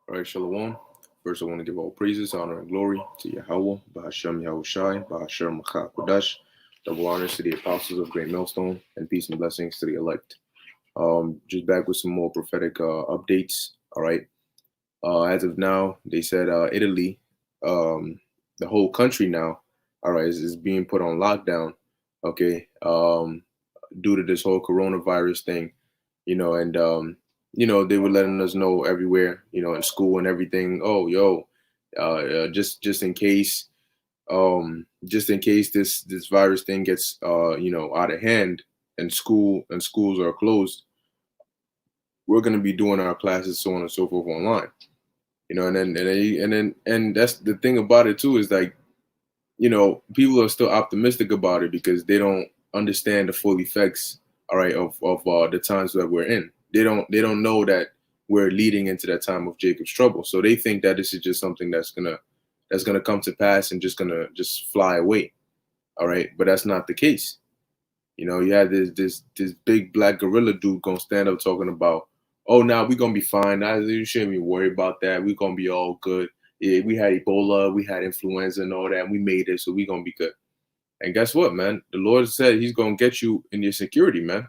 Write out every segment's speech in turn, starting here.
All right, Shalom. First, I want to give all praises, honor, and glory to Yahweh, Bahashem Yahushai, Bahashem Machak Kodash. Double honors to the apostles of Great Millstone, and peace and blessings to the elect. Just back with some more prophetic updates. All right. As of now, they said Italy, the whole country now, all right, is being put on lockdown. Okay. Due to this whole coronavirus thing, and they were letting us know everywhere, in school and everything. Oh, yo, just in case this virus thing gets out of hand and schools are closed, we're gonna be doing our classes, so on and so forth, online. And that's the thing about it too, is like, people are still optimistic about it because they don't understand the full effects, all right, of the times that we're in. They don't know that we're leading into that time of Jacob's trouble. So they think that this is just something that's gonna come to pass and just fly away. All right. But that's not the case. You had this big black gorilla dude gonna stand up talking about, oh, now we're gonna be fine. Now you shouldn't be worried about that. We're gonna be all good. Yeah, we had Ebola, we had influenza and all that, and we made it, so we're gonna be good. And guess what, man? The Lord said He's gonna get you in your security, man.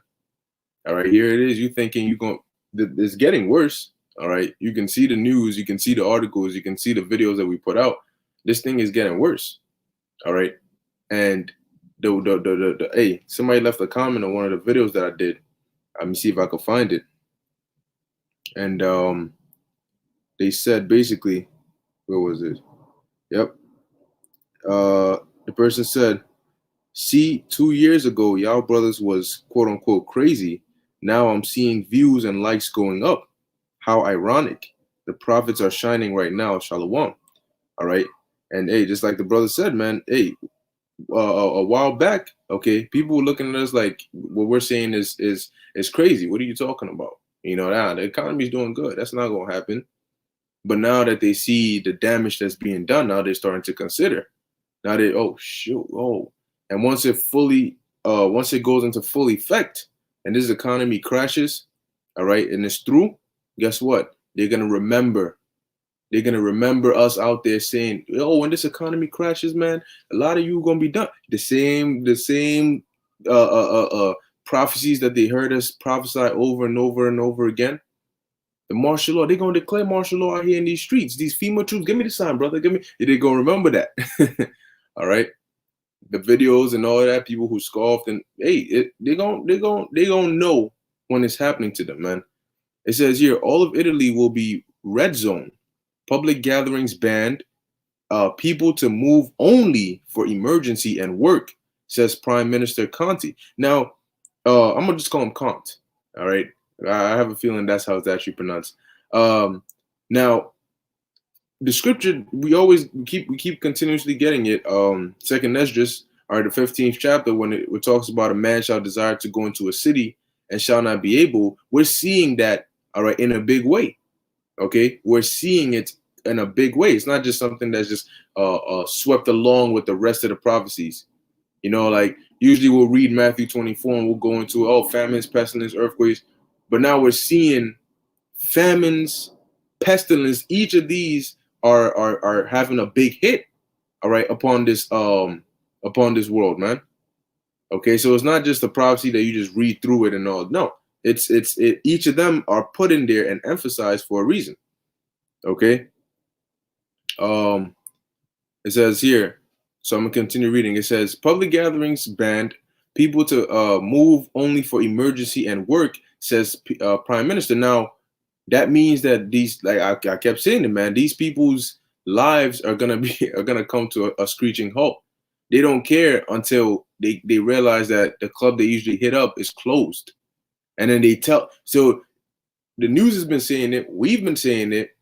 All right, here it is. You thinking you're going? It's getting worse. All right, you can see the news, you can see the articles, you can see the videos that we put out. This thing is getting worse. All right, and hey, somebody left a comment on one of the videos that I did. Let me see if I can find it. And they said basically, where was it? Yep. The person said, see, 2 years ago, y'all brothers was quote unquote crazy. Now I'm seeing views and likes going up. How ironic. The prophets are shining right now. Shalom. All right. And hey, just like the brother said, man, hey, a while back, okay, people were looking at us like what we're saying is crazy. What are you talking about? The economy's doing good. That's not gonna happen. But now that they see the damage that's being done, now they're starting to consider. Now they, oh shoot, oh, and once it goes into full effect, and this economy crashes, all right, and it's through. Guess what? They're gonna remember. They're gonna remember us out there saying, "Oh, when this economy crashes, man, a lot of you gonna be done." The same prophecies that they heard us prophesy over and over and over again. The martial law, they're gonna declare martial law out here in these streets. These FEMA troops, give me the sign, brother. Give me. They're gonna remember that. All right. The videos and all that, people who scoffed, and hey, they're gonna know when it's happening to them, man. It says here, all of Italy will be red zone, public gatherings banned, people to move only for emergency and work, says Prime Minister Conte. Now, I'm gonna just call him Conte. All right, I have a feeling that's how it's actually pronounced. Now, the scripture we keep continuously getting it. Second Esdras, or the 15th chapter, when it talks about a man shall desire to go into a city and shall not be able. We're seeing that, all right, in a big way. Okay, we're seeing it in a big way. It's not just something that's just swept along with the rest of the prophecies. Like usually we'll read Matthew 24 and we'll go into famines, pestilence, earthquakes, but now we're seeing famines, pestilence. Each of these are having a big hit, all right, upon this world, man. Okay, so it's not just a prophecy that you just read through it and all. No, it's each of them are put in there and emphasized for a reason. Okay. It says here, so I'm gonna continue reading. It says public gatherings banned, people to move only for emergency and work, says Prime Minister. Now that means that these, like I kept saying it, man, these people's lives are gonna come to a screeching halt. They don't care until they realize that the club they usually hit up is closed. And then so the news has been saying it, we've been saying it,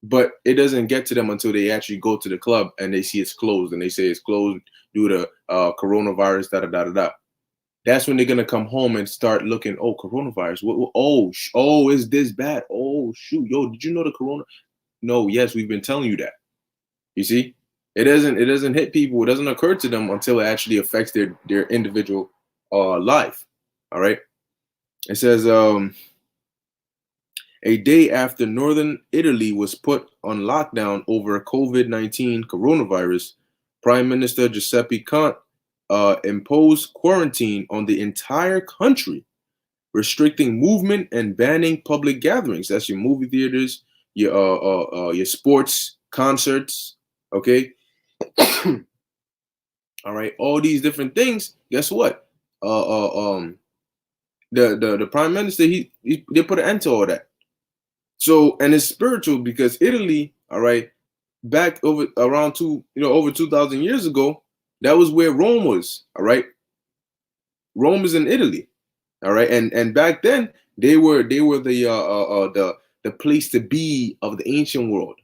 but it doesn't get to them until they actually go to the club and they see it's closed, and they say it's closed due to coronavirus, da da da da da. That's when they're gonna come home and start looking. Oh, coronavirus. Oh, is this bad? Oh, shoot, yo, did you know the corona? No, yes, we've been telling you that. You see, it doesn't hit people. It doesn't occur to them until it actually affects their individual life. All right. It says A day after northern Italy was put on lockdown over COVID-19 coronavirus, Prime Minister Giuseppe Conte imposed quarantine on the entire country, restricting movement and banning public gatherings. That's your movie theaters, your sports concerts. Okay, all right, all these different things. Guess what? The prime minister he they put an end to all that. So, and it's spiritual because Italy, all right, back over around over 2,000 years ago, that was where Rome was. All right, Rome is in Italy. All right, and back then they were the place to be of the ancient world.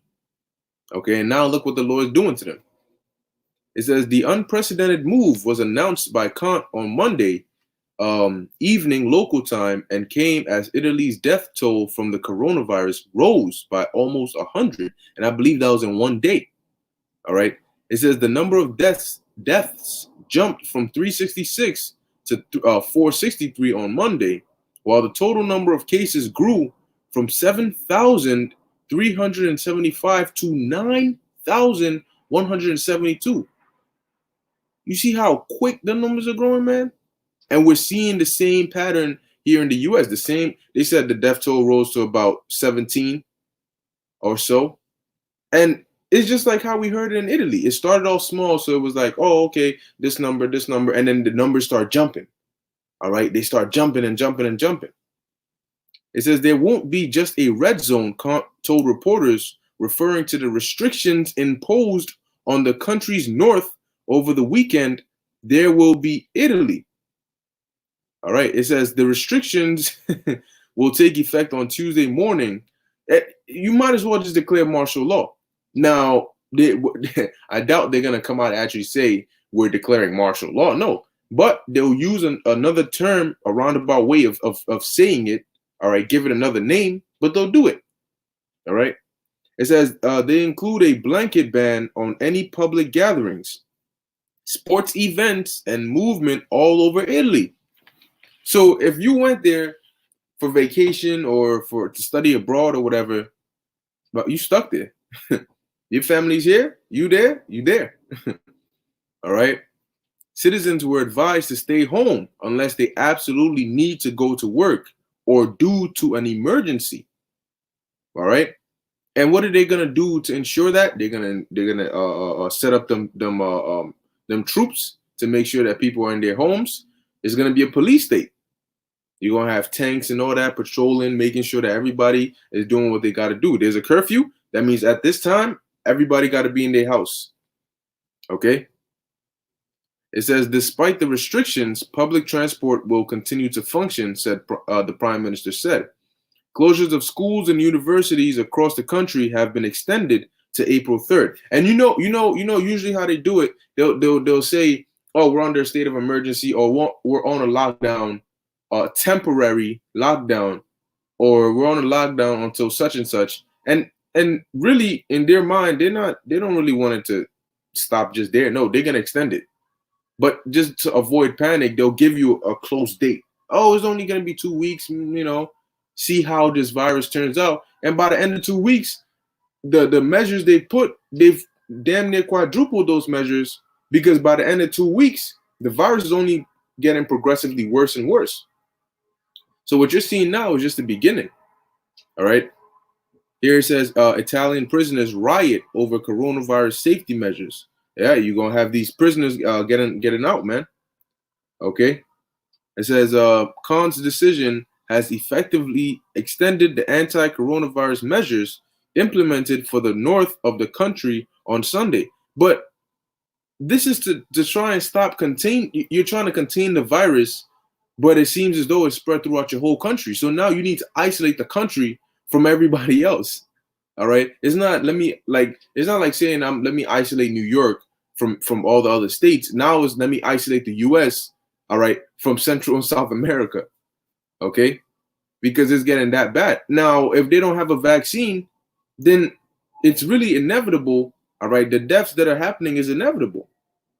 Okay, and now look what the Lord is doing to them. It says the unprecedented move was announced by Kant on Monday evening local time and came as Italy's death toll from the coronavirus rose by almost 100, and I believe that was in one day. All right, it says the number of deaths jumped from 366 to 463 on Monday, while the total number of cases grew from 7,375 to 9,172. You see how quick the numbers are growing, man? And we're seeing the same pattern here in the US. The same, they said the death toll rose to about 17 or so. And it's just like how we heard it in Italy. It started off small, so it was like, oh, okay, this number, and then the numbers start jumping. All right, they start jumping and jumping and jumping. It says there won't be just a red zone, told reporters, referring to the restrictions imposed on the country's north over the weekend. There will be Italy. All right, it says the restrictions will take effect on Tuesday morning. You might as well just declare martial law. Now, I doubt they're going to come out and actually say we're declaring martial law. No, but they'll use another term, a roundabout way of saying it. All right, give it another name, but they'll do it. All right. It says they include a blanket ban on any public gatherings, sports events, and movement all over Italy. So if you went there for vacation or to study abroad or whatever, but you stuck there. Your family's here, you there. All right. Citizens were advised to stay home unless they absolutely need to go to work or due to an emergency. All right. And what are they gonna do to ensure that? They're gonna set up them troops to make sure that people are in their homes. It's gonna be a police state. You're gonna have tanks and all that patrolling, making sure that everybody is doing what they gotta do. There's a curfew. That means at this time, everybody gotta be in their house. Okay. It says, despite the restrictions, public transport will continue to function, said the Prime Minister said. Closures of schools and universities across the country have been extended to April 3rd. And usually how they do it, they'll say, oh, we're under a state of emergency, or we're on a lockdown, temporary lockdown, or we're on a lockdown until such and such. And really in their mind, they don't really want it to stop just there. No, they're gonna extend it. But just to avoid panic, they'll give you a close date. Oh, it's only gonna be 2 weeks, see how this virus turns out. And by the end of 2 weeks, the measures they've damn near quadrupled those measures, because by the end of 2 weeks, the virus is only getting progressively worse and worse. So what you're seeing now is just the beginning. All right. Here it says Italian prisoners riot over coronavirus safety measures. Yeah, you're gonna have these prisoners getting out, man. Okay. It says Khan's decision has effectively extended the anti-coronavirus measures implemented for the north of the country on Sunday. But this is to try and you're trying to contain the virus, but it seems as though it's spread throughout your whole country. So now you need to isolate the country from everybody else. All right. It's not like saying let me isolate New York from all the other states. Now it's let me isolate the US, all right, from Central and South America. Okay, because it's getting that bad. Now, if they don't have a vaccine, then it's really inevitable. All right, the deaths that are happening is inevitable.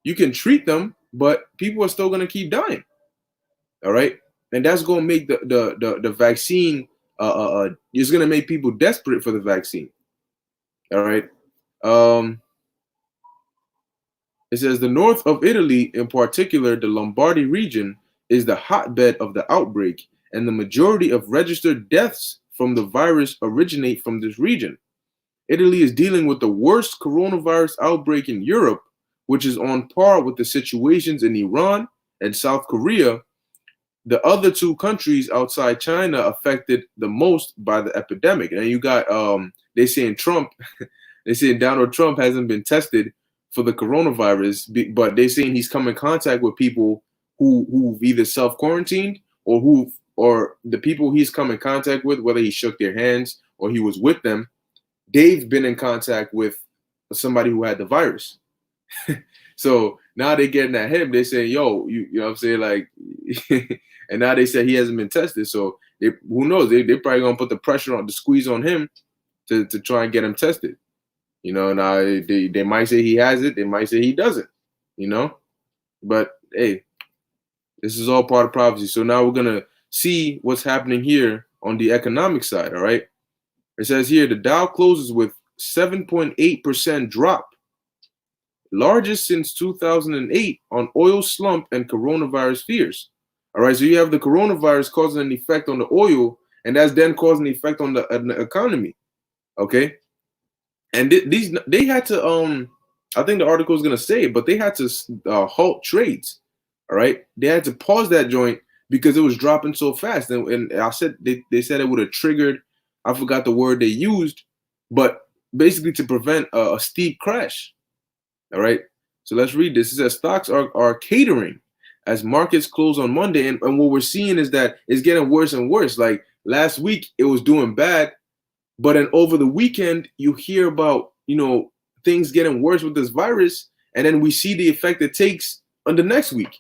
You can treat them, but people are still going to keep dying. All right, and that's going to make the vaccine it's going to make people desperate for the vaccine. All right. Um, it says the north of Italy, in particular, the Lombardy region, is the hotbed of the outbreak, and the majority of registered deaths from the virus originate from this region. Italy is dealing with the worst coronavirus outbreak in Europe, which is on par with the situations in Iran and South Korea, the other two countries outside China affected the most by the epidemic. And you got they saying Trump, they saying Donald Trump hasn't been tested for the coronavirus, but they saying he's come in contact with people who've either self quarantined or the people he's come in contact with, whether he shook their hands or he was with them, they've been in contact with somebody who had the virus. So now they're getting at him. They say, yo, you know what I'm saying? Like, and now they say he hasn't been tested. So who knows? They're probably going to put the pressure on, the squeeze on him to try and get him tested. You know, now they might say he has it. They might say he doesn't, you know. But, hey, this is all part of prophecy. So now we're going to see what's happening here on the economic side, all right? It says here the Dow closes with 7.8% drop, largest since 2008 on oil slump and coronavirus fears. All right, so you have the coronavirus causing an effect on the oil, and that's then causing an effect on the economy. Okay, and they had to I think the article is gonna say it, but they had to halt trades. All right, they had to pause that joint because it was dropping so fast, and I said they said it would have triggered. I forgot the word they used, but basically to prevent a steep crash. All right, so let's read this. It says stocks are catering as markets close on Monday, and what we're seeing is that it's getting worse and worse. Like last week, it was doing bad, but then over the weekend, you hear about things getting worse with this virus, and then we see the effect it takes on the next week.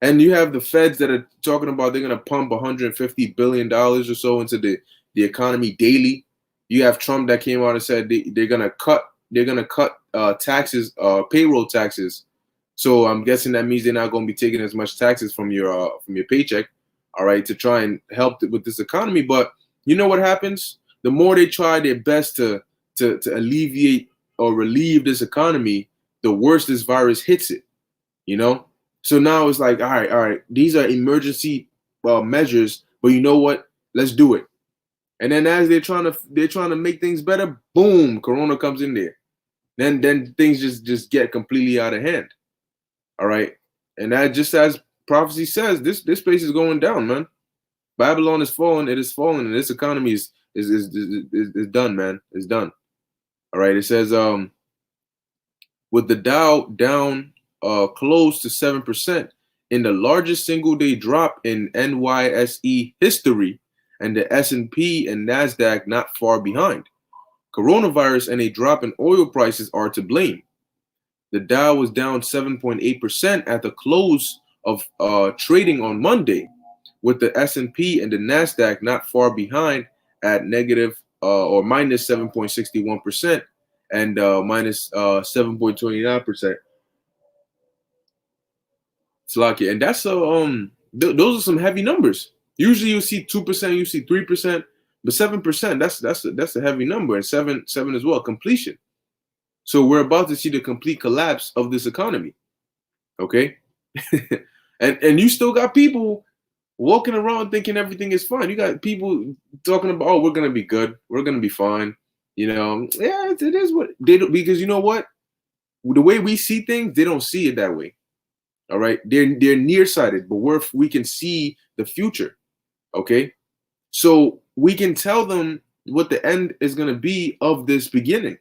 And you have the feds that are talking about they're going to pump $150 billion or so into the economy daily. You have Trump that came out and said they're going to cut taxes, payroll taxes. So I'm guessing that means they're not going to be taking as much taxes from your paycheck, all right, to try and help with this economy. But you know what happens? The more they try their best to alleviate or relieve this economy, the worse this virus hits it. So now it's like, all right, these are emergency measures, but you know what? Let's do it. And then as they're trying to make things better, boom, Corona comes in there. Then things just get completely out of hand. All right. And that, just as prophecy says, this place is going down, man. Babylon is falling, it is falling, and this economy is done, man. It's done. All right. It says with the Dow down close to 7% in the largest single day drop in NYSE history, and the S&P and NASDAQ not far behind. Coronavirus and a drop in oil prices are to blame. The Dow was down 7.8% at the close of trading on Monday, with the S&P and the NASDAQ not far behind at negative or minus 7.61% and minus 7.29%. It's lucky, and that's those are some heavy numbers. Usually you see 2%, you see 3%, but 7%, that's a heavy number, and seven as well, completion. So we're about to see the complete collapse of this economy. Okay? and you still got people walking around thinking everything is fine. You got people talking about, oh, we're gonna be good, we're gonna be fine. Yeah, it is what they do, because you know what? The way we see things, they don't see it that way. All right, they're nearsighted, but we can see the future. Okay, so we can tell them what the end is going to be of this beginning.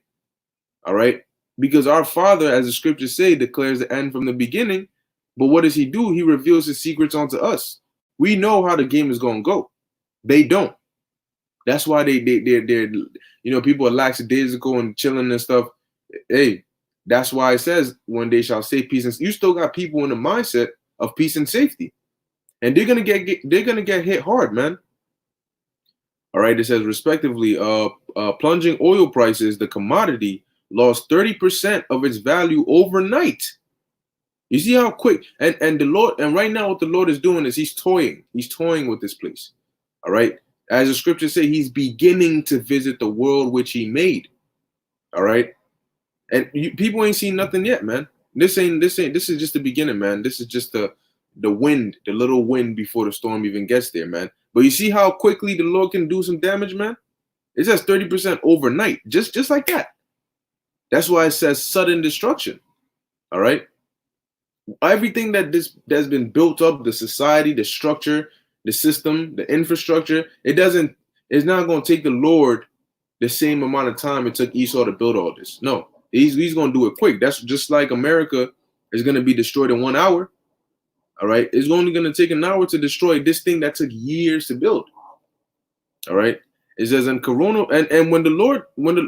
All right, because our Father, as the scriptures say, declares the end from the beginning. But what does he do? He reveals his secrets onto us. We know how the game is going to go. They don't. That's why they're people are lackadaisical and chilling and stuff. Hey, that's why it says when they shall say peace, and you still got people in the mindset of peace and safety, and they're gonna get hit hard, man. All right, it says respectively, plunging oil prices, the commodity lost 30% of its value overnight. You see how quick, and the Lord, and right now what the Lord is doing is he's toying with this place. All right, As the scriptures say, he's beginning to visit the world which he made. All right. And people ain't seen nothing yet, man. This is just the beginning, man. This is just the wind, the little wind before the storm even gets there, man. But you see how quickly the Lord can do some damage, man? It says 30% overnight, just like that. That's why it says sudden destruction. All right. Everything that's been built up, the society, the structure, the system, the infrastructure, it's not going to take the Lord the same amount of time it took Esau to build all this. No, he's going to do it quick. That's just like America is going to be destroyed in 1 hour. All right. It's only going to take an hour to destroy this thing that took years to build. All right. It says in Corona, and when the Lord,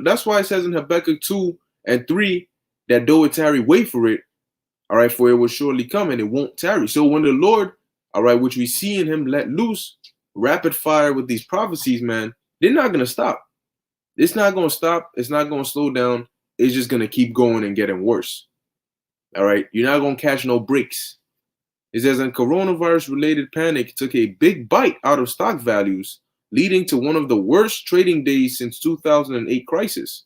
that's why it says in Habakkuk 2:3 that though it tarry, wait for it. All right, for it will surely come and it won't tarry. So when the Lord, all right, which we see in him let loose rapid fire with these prophecies, man, they're not going to stop. It's not going to stop. It's not going to slow down. It's just going to keep going and getting worse. All right, you're not going to catch no breaks. It says, and coronavirus-related panic took a big bite out of stock values, leading to one of the worst trading days since 2008 crisis.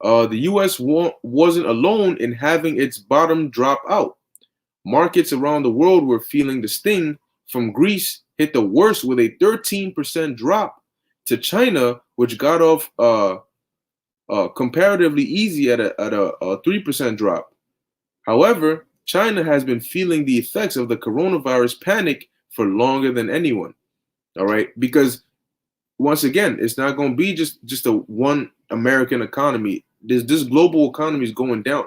The U.S. wasn't alone in having its bottom drop out. Markets around the world were feeling the sting. From Greece hit the worst with a 13% drop to China, which got off comparatively easy at a 3% drop. However, China has been feeling the effects of the coronavirus panic for longer than anyone. All right, because once again, it's not going to be just a one American economy. This global economy is going down.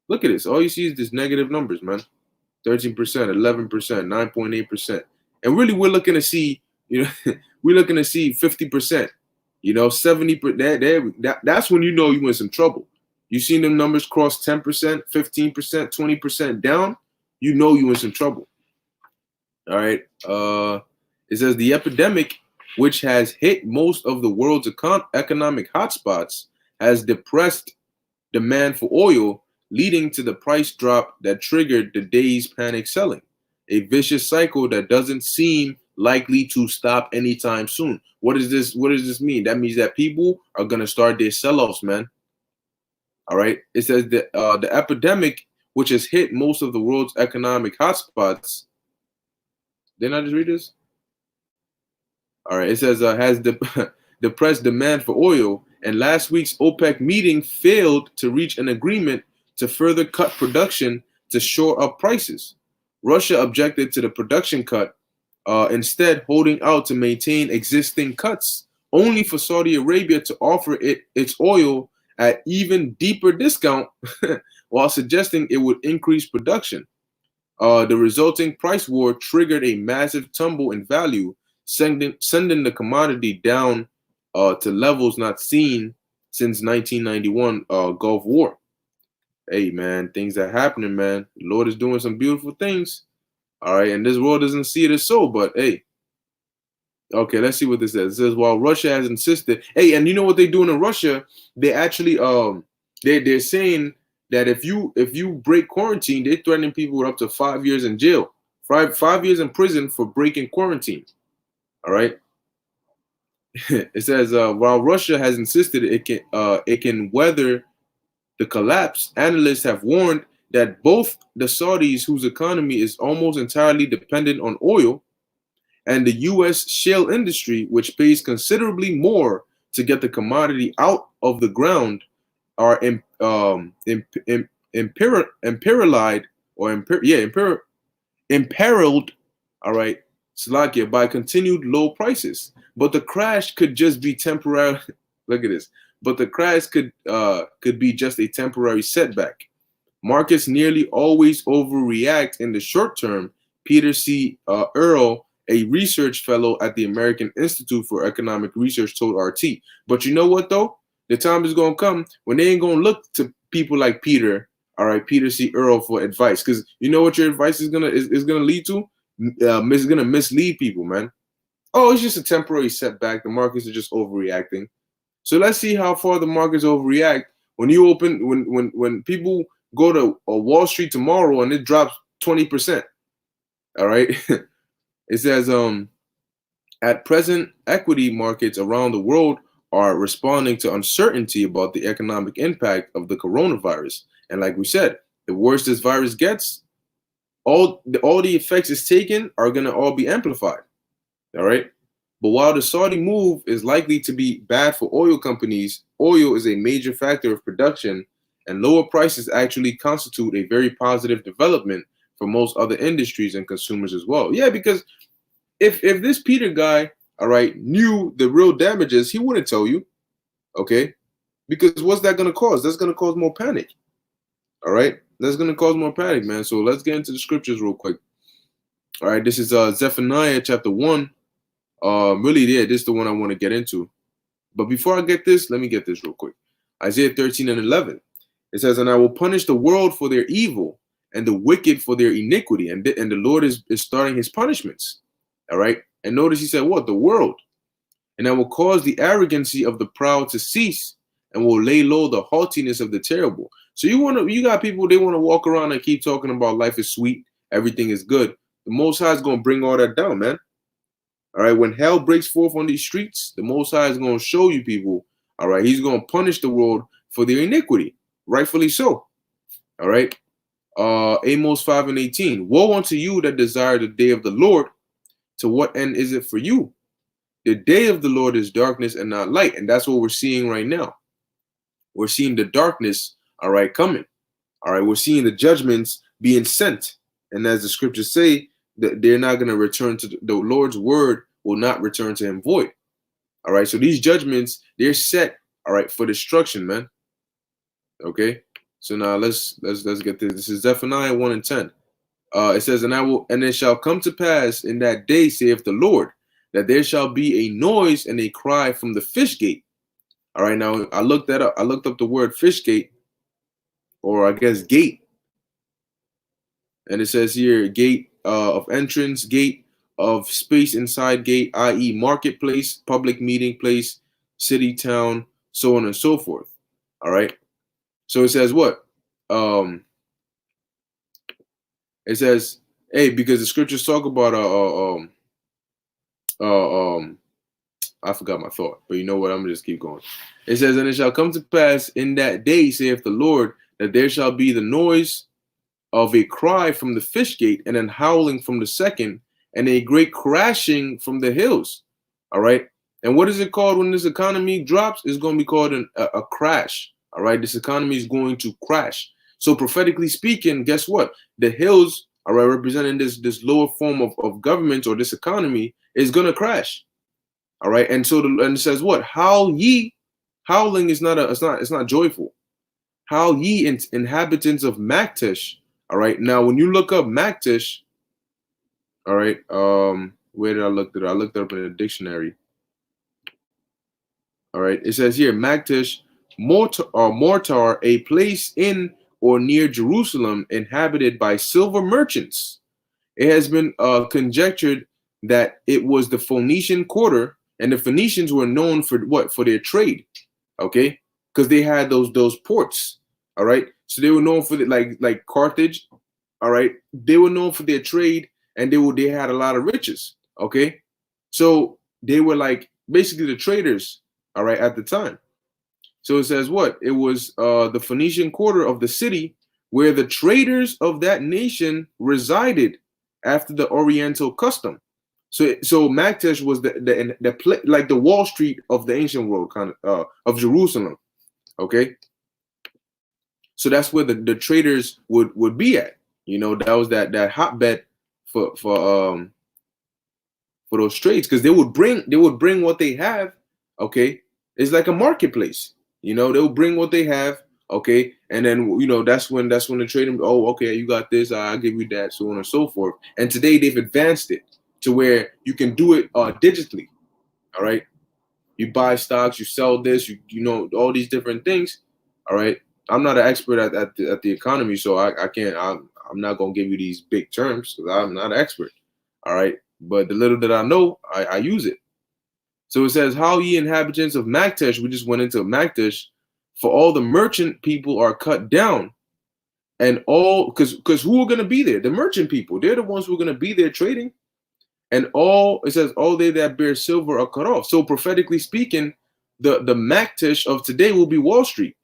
Look at this. All you see is this negative numbers, man. 13%, 11%, 9.8%. And really, we're looking to see, we're looking to see 50%, 70%. That's when you know you're in some trouble. You seen them numbers cross 10%, 15%, 20% down, you know you're in some trouble. All right. It says the epidemic, which has hit most of the world's economic hotspots, has depressed demand for oil, leading to the price drop that triggered the day's panic selling. A vicious cycle that doesn't seem likely to stop anytime soon. What does this mean? That means that people are gonna start their sell-offs, man. All right. It says that the epidemic, which has hit most of the world's economic hotspots. Didn't I just read this? All right. It says has depressed demand for oil, and last week's OPEC meeting failed to reach an agreement to further cut production to shore up prices. Russia objected to the production cut, instead holding out to maintain existing cuts, only for Saudi Arabia to offer its oil at even deeper discount while suggesting it would increase production. The resulting price war triggered a massive tumble in value, sending the commodity down to levels not seen since 1991 Gulf War. Hey, man, things are happening, man. The Lord is doing some beautiful things. All right, and this world doesn't see it as so, but hey. Okay, let's see what this says. It says while Russia has insisted, hey, and you know what they're doing in Russia? They actually they're saying that if you break quarantine, they're threatening people with up to 5 years in jail, 5 years in prison for breaking quarantine. All right. It says while Russia has insisted it can weather the collapse, analysts have warned that both the Saudis, whose economy is almost entirely dependent on oil, and the U.S. shale industry, which pays considerably more to get the commodity out of the ground, are imperiled, all right, Slovakia, by continued low prices. But the crash could just be temporary. Look at this. But the crash could be just a temporary setback. Markets nearly always overreact in the short term. Peter C. Earle, a research fellow at the American Institute for Economic Research, told RT. But you know what, though? The time is going to come when they ain't going to look to people like Peter, all right, Peter C. Earle, for advice. Because you know what your advice is gonna lead to? It's going to mislead people, man. Oh, it's just a temporary setback. The markets are just overreacting. So let's see how far the markets overreact when you open when people go to Wall Street tomorrow and it drops 20%. All right. It says At present, equity markets around the world are responding to uncertainty about the economic impact of the coronavirus. And like we said, the worse this virus gets, all the effects it's taken are going to all be amplified. All right. But while the Saudi move is likely to be bad for oil companies, oil is a major factor of production, and lower prices actually constitute a very positive development for most other industries and consumers as well. Yeah, because if this Peter guy, all right, knew the real damages, he wouldn't tell you, okay? Because what's that going to cause? That's going to cause more panic. All right, that's going to cause more panic, man. So let's get into the scriptures real quick. All right, this is Zephaniah chapter 1. Really, yeah, this is the one I want to get into. But before I get this, let me get this real quick. Isaiah 13 and 11. It says, and I will punish the world for their evil and the wicked for their iniquity. And the Lord is starting his punishments. All right. And notice he said, what? The world. And I will cause the arrogancy of the proud to cease and will lay low the haughtiness of the terrible. So you got people, they want to walk around and keep talking about life is sweet, everything is good. The Most High is going to bring all that down, man. All right, when hell breaks forth on these streets, the Most High is going to show you people, all right, he's going to punish the world for their iniquity, rightfully so. All right, Amos 5 and 18. Woe unto you that desire the day of the Lord. To what end is it for you? The day of the Lord is darkness and not light. And that's what we're seeing right now. We're seeing the darkness, all right, coming. All right, we're seeing the judgments being sent. And as the scriptures say, that they're not going to return to the Lord's word will not return to him void. All right, so these judgments, they're set, all right, for destruction, man. Okay, so now let's get this. This is Zephaniah 1 and 10. It says, and it shall come to pass in that day, saith the Lord, that there shall be a noise and a cry from the fish gate. All right, now I looked that up. I looked up the word fish gate, or I guess gate. And it says here, gate of entrance, gate of space inside gate, i.e. marketplace, public meeting place, city, town, so on and so forth. All right. So it says what? It says, hey, because the scriptures talk about I forgot my thought, but you know what? I'm gonna just keep going. It says, and it shall come to pass in that day, saith the Lord, that there shall be the noise of a cry from the fish gate, and an howling from the second, and a great crashing from the hills. All right. And what is it called when this economy drops? It's going to be called a crash. All right. This economy is going to crash. So prophetically speaking, guess what? The hills, all right, representing this lower form of government or this economy is going to crash. All right. And so and it says what? Howl ye. Howling is it's not joyful. Howl ye inhabitants of Maktesh. All right. Now, when you look up Maktesh, all right, where did I look it up? I looked it up in a dictionary. All right. It says here, Maktesh, mortar, a place in or near Jerusalem inhabited by silver merchants. It has been conjectured that it was the Phoenician quarter, and the Phoenicians were known for what? For their trade. Okay. Because they had those ports. All right. So they were known for like Carthage. All right. They were known for their trade, and they had a lot of riches. Okay. So they were like basically the traders. All right. At the time. So it says what? It was the Phoenician quarter of the city where the traders of that nation resided after the Oriental custom. So Maktesh was the like the Wall Street of the ancient world, kind of Jerusalem. Okay. So that's where the traders would be at. You know, that was that hotbed for those trades, because they would bring what they have. Okay. It's like a marketplace. You know, they'll bring what they have. Okay. And then, you know, that's when the trading, oh, okay, you got this, I'll give you that, so on and so forth. And today they've advanced it to where you can do it digitally. All right. You buy stocks, you sell this, you know, all these different things. All right. I'm not an expert at the economy, so I can't, I'm not going to give you these big terms because I'm not an expert. All right. But the little that I know, I use it. So it says, how ye inhabitants of Maktesh, we just went into Maktesh, for all the merchant people are cut down. And all, because who are going to be there? The merchant people. They're the ones who are going to be there trading. and all it says all they that bear silver are cut off. So prophetically speaking, the Maktish of today will be Wall Street.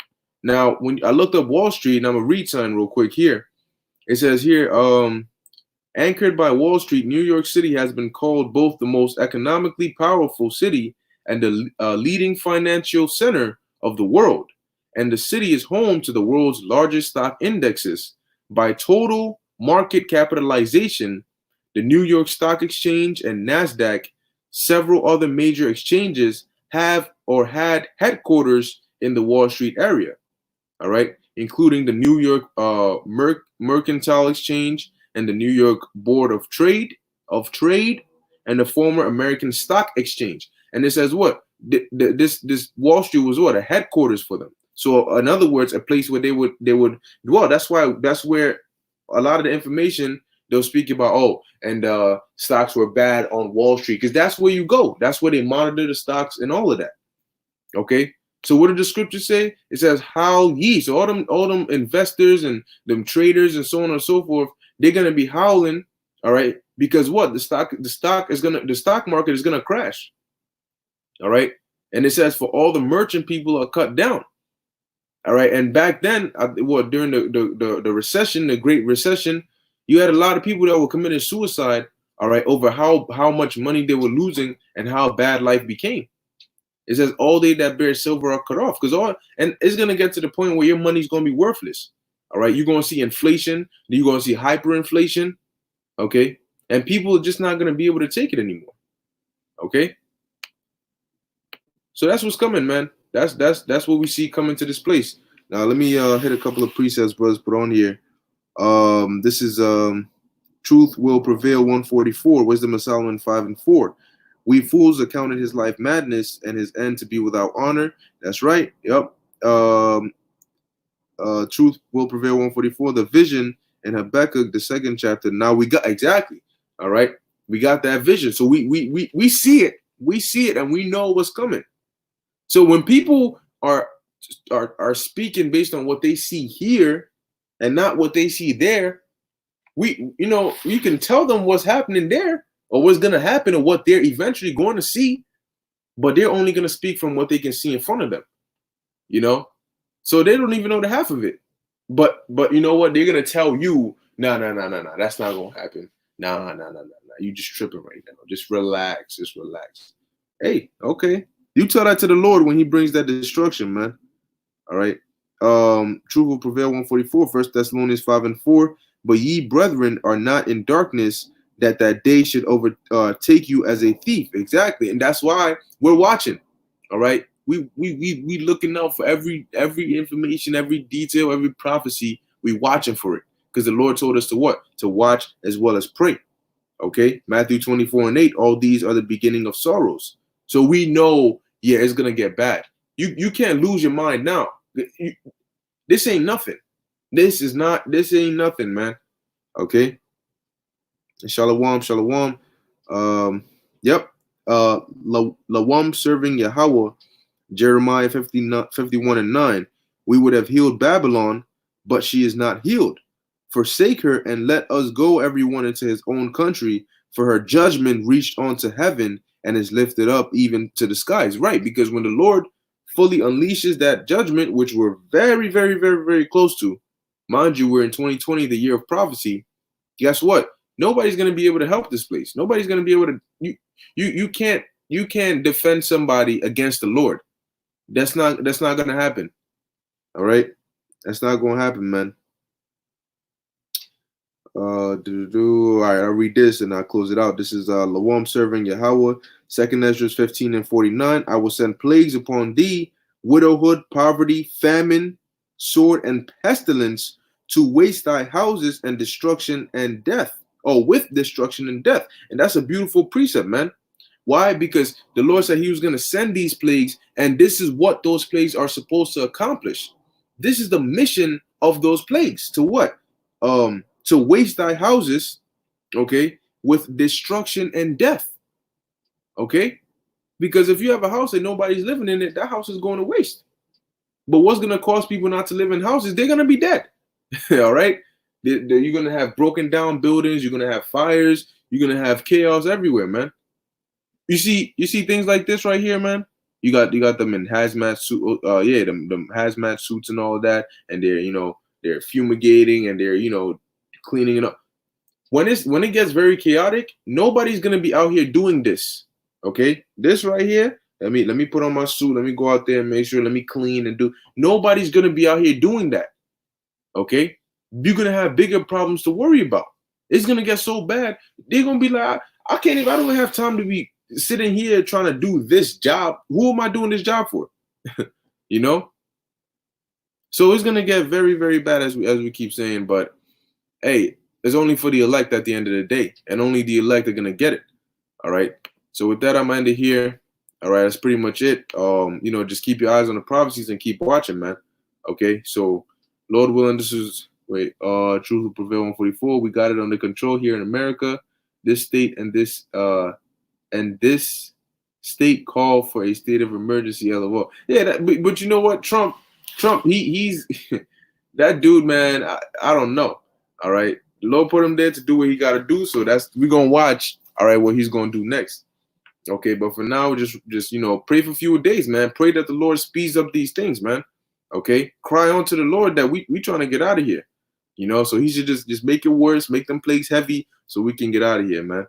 Now, when I looked up Wall Street, and I'm gonna read something real quick here. It says here, anchored by Wall Street, New York City has been called both the most economically powerful city and the leading financial center of the world. And the city is home to the world's largest stock indexes. By total market capitalization, the New York Stock Exchange and NASDAQ, several other major exchanges have or had headquarters in the Wall Street area, all right, including the New York Mercantile Exchange and the New York Board of Trade, and the former American Stock Exchange. And it says what? This Wall Street was what? A headquarters for them. So in other words, a place where they would dwell. That's where a lot of the information they'll speak about, oh, and stocks were bad on Wall Street, because that's where you go. That's where they monitor the stocks and all of that. Okay. So what did the scripture say? It says, howl ye. So all them investors and them traders and so on and so forth, they're gonna be howling, all right, because what? The stock market is gonna crash. All right. And it says for all the merchant people are cut down. All right. And back then, during the recession, the Great Recession, you had a lot of people that were committing suicide, all right, over how much money they were losing and how bad life became. It says all they that bear silver are cut off, and it's gonna get to the point where your money's gonna be worthless. All right, you're gonna see inflation, you're gonna see hyperinflation, okay, and people are just not gonna be able to take it anymore. Okay, so that's what's coming, man. That's what we see coming to this place. Now let me hit a couple of precepts brothers put on here. This is Truth Will Prevail 144, Wisdom of Solomon 5:4. We fools accounted his life madness and his end to be without honor. That's right. Yep. Truth Will Prevail 144. The vision in Habakkuk, the 2nd chapter. Now we got exactly. All right. We got that vision. So we see it. We see it and we know what's coming. So when people are speaking based on what they see here and not what they see there, you can tell them what's happening there or what's going to happen or what they're eventually going to see, but they're only going to speak from what they can see in front of them, so they don't even know the half of it. But you know what? They're going to tell you, no, that's not going to happen. No, you just tripping right now. Just relax. Hey, okay. You tell that to the Lord when he brings that destruction, man. All right. Truth Will Prevail 144, 1 Thessalonians 5:4. But ye brethren are not in darkness, that day should overtake you as a thief. Exactly. And that's why we're watching. All right. We looking out for every information, every detail, every prophecy. We watching for it. Because the Lord told us to what? To watch as well as pray. Okay. Matthew 24:8. All these are the beginning of sorrows. So we know, it's gonna get bad. You can't lose your mind now. This ain't nothing. This ain't nothing, man. Okay. Shalom. Yep. Lawam serving Yahweh, Jeremiah 51:9. We would have healed Babylon, but she is not healed. Forsake her and let us go everyone into his own country, for her judgment reached onto heaven and is lifted up even to the skies. Right, because when the Lord fully unleashes that judgment, which we're very, very, very, very close to, mind you, we're in 2020, the year of prophecy. Guess what? Nobody's going to be able to help this place. Nobody's going to be able to. You can't defend somebody against the Lord. That's not going to happen. All right, that's not going to happen, man. All right, I'll read this and I'll close it out. This is Lawam serving Yahweh, 2nd Ezra 15:49. I will send plagues upon thee, widowhood, poverty, famine, sword, and pestilence, to waste thy houses and destruction and death. With destruction and death. And that's a beautiful precept, man. Why? Because the Lord said he was going to send these plagues, and this is what those plagues are supposed to accomplish. This is the mission of those plagues. To what? To waste thy houses, okay, with destruction and death. Okay? Because if you have a house and nobody's living in it, that house is going to waste. But what's going to cause people not to live in houses? They're going to be dead. All right? You're going to have broken down buildings. You're going to have fires. you're gonna have chaos everywhere, man. You see things like this right here, man. You got them in hazmat suit, yeah, them hazmat suits and all that, and they're they're fumigating and they're cleaning it up. When it gets very chaotic, nobody's gonna be out here doing this. Okay, this right here. Let me put on my suit. Let me go out there and make sure. Let me clean and do. Nobody's gonna be out here doing that. Okay, you're gonna have bigger problems to worry about. It's gonna get so bad. They're gonna be like, I can't even. I don't have time to be sitting here trying to do this job. Who am I doing this job for? you know. So it's gonna get very, very bad as we keep saying. But hey, it's only for the elect at the end of the day, and only the elect are gonna get it. All right. So with that, I'm gonna end it here. All right, that's pretty much it. Just keep your eyes on the prophecies and keep watching, man. Okay. So, Lord willing, this is Truth Will Prevail 144. We got it under control here in America. This state and this state called for a state of emergency. LOL. Yeah, but you know what, Trump, he's that dude, man. I don't know. All right, the Lord put him there to do what he got to do. So we're gonna watch. All right, what he's gonna do next. Okay, but for now, just pray for fewer days, man. Pray that the Lord speeds up these things, man. Okay, cry on to the Lord that we trying to get out of here. So he should just make it worse, make them plagues heavy, so we can get out of here, man.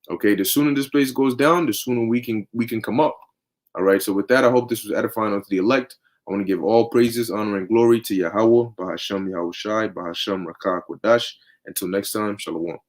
Okay, the sooner this place goes down, the sooner we can come up. All right. So with that, I hope this was edifying unto the elect. I want to give all praises, honor, and glory to Yahweh, Bahashem Yahushai, Bahashem Rakah Kodash. Until next time, Shalom.